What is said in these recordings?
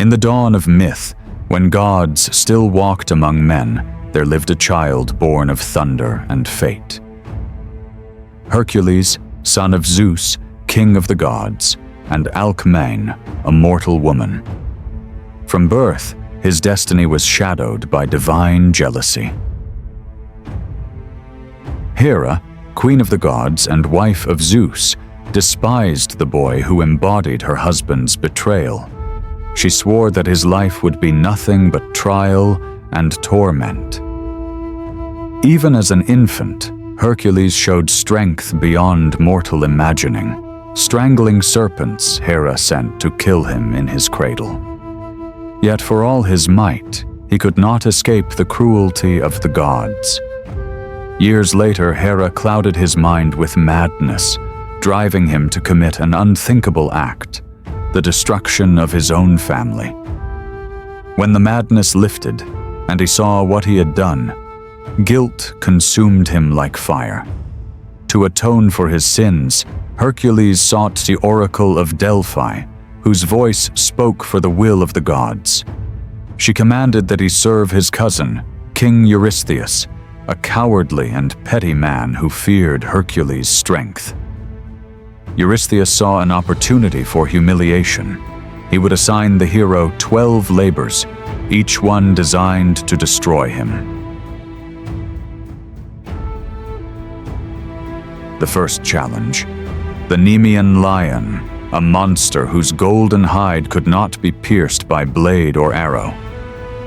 In the dawn of myth, when gods still walked among men, there lived a child born of thunder and fate. Hercules, son of Zeus, king of the gods, and Alcmene, a mortal woman. From birth, his destiny was shadowed by divine jealousy. Hera, queen of the gods and wife of Zeus, despised the boy who embodied her husband's betrayal. She swore that his life would be nothing but trial and torment. Even as an infant, Hercules showed strength beyond mortal imagining. Strangling serpents Hera sent to kill him in his cradle. Yet for all his might, he could not escape the cruelty of the gods. Years later, Hera clouded his mind with madness, driving him to commit an unthinkable act, the destruction of his own family. When the madness lifted, and he saw what he had done, guilt consumed him like fire. To atone for his sins, Hercules sought the oracle of Delphi, whose voice spoke for the will of the gods. She commanded that he serve his cousin, King Eurystheus, a cowardly and petty man who feared Hercules' strength. Eurystheus saw an opportunity for humiliation. He would assign the hero 12 labors, each one designed to destroy him. The first challenge, the Nemean Lion, a monster whose golden hide could not be pierced by blade or arrow.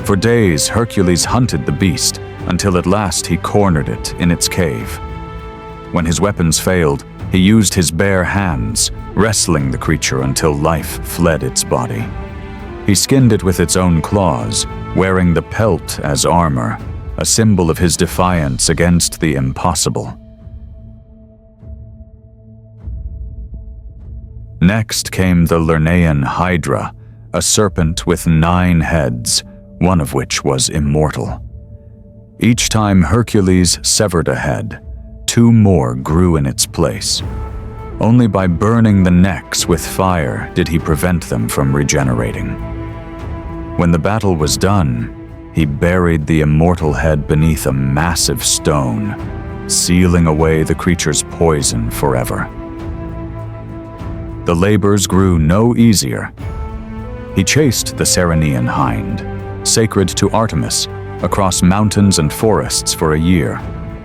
For days, Hercules hunted the beast until at last he cornered it in its cave. When his weapons failed, he used his bare hands, wrestling the creature until life fled its body. He skinned it with its own claws, wearing the pelt as armor, a symbol of his defiance against the impossible. Next came the Lernaean Hydra, a serpent with 9 heads, one of which was immortal. Each time Hercules severed a head, 2 more grew in its place. Only by burning the necks with fire did he prevent them from regenerating. When the battle was done, he buried the immortal head beneath a massive stone, sealing away the creature's poison forever. The labors grew no easier. He chased the Ceryneian hind, sacred to Artemis, across mountains and forests for a year,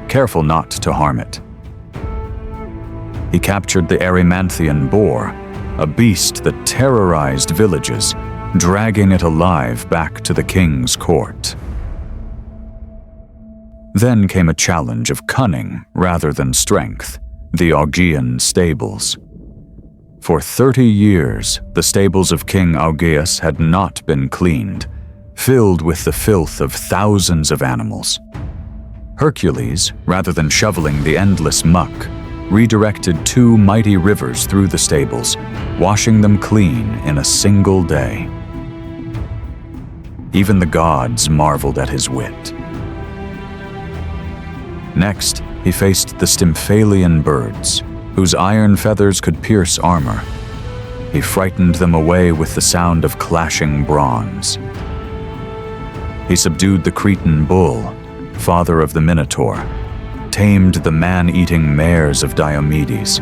careful not to harm it. He captured the Erymanthian boar, a beast that terrorized villages, dragging it alive back to the king's court. Then came a challenge of cunning rather than strength, the Augean stables. For 30 years, the stables of King Augeas had not been cleaned, filled with the filth of thousands of animals. Hercules, rather than shoveling the endless muck, redirected 2 mighty rivers through the stables, washing them clean in a single day. Even the gods marveled at his wit. Next, he faced the Stymphalian birds, whose iron feathers could pierce armor. He frightened them away with the sound of clashing bronze. He subdued the Cretan bull, father of the Minotaur, tamed the man-eating mares of Diomedes,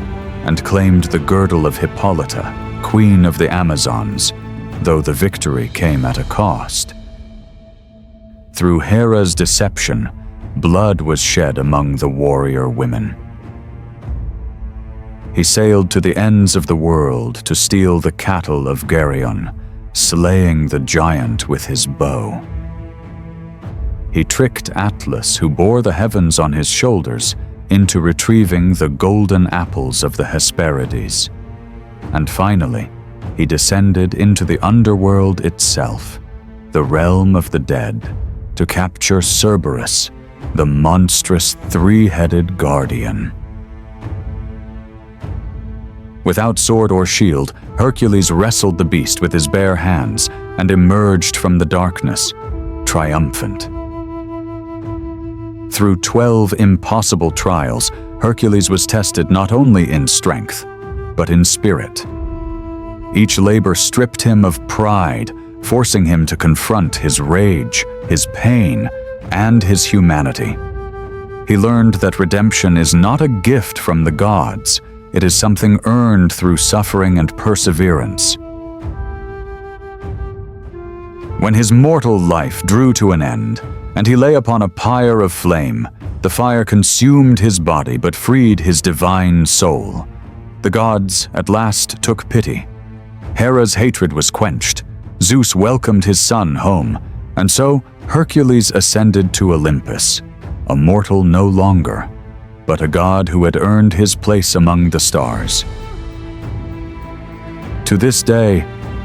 and claimed the girdle of Hippolyta, queen of the Amazons, though the victory came at a cost. Through Hera's deception, blood was shed among the warrior women. He sailed to the ends of the world to steal the cattle of Geryon, slaying the giant with his bow. He tricked Atlas, who bore the heavens on his shoulders, into retrieving the golden apples of the Hesperides. And finally, he descended into the Underworld itself, the realm of the dead, to capture Cerberus, the monstrous 3-headed guardian. Without sword or shield, Hercules wrestled the beast with his bare hands and emerged from the darkness, triumphant. Through 12 impossible trials, Hercules was tested not only in strength, but in spirit. Each labor stripped him of pride, forcing him to confront his rage, his pain, and his humanity. He learned that redemption is not a gift from the gods, it is something earned through suffering and perseverance. When his mortal life drew to an end, and he lay upon a pyre of flame, the fire consumed his body but freed his divine soul. The gods at last took pity. Hera's hatred was quenched, Zeus welcomed his son home, and so Hercules ascended to Olympus, a mortal no longer, but a god who had earned his place among the stars. To this day,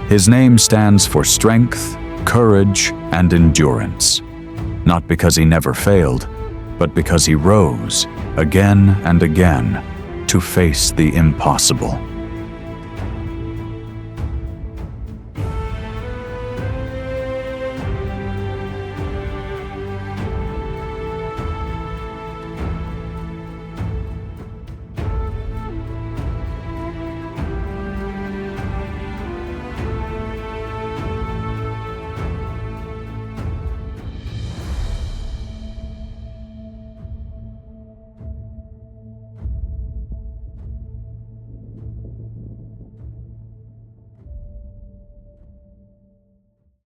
his name stands for strength, courage, and endurance, not because he never failed, but because he rose again and again to face the impossible.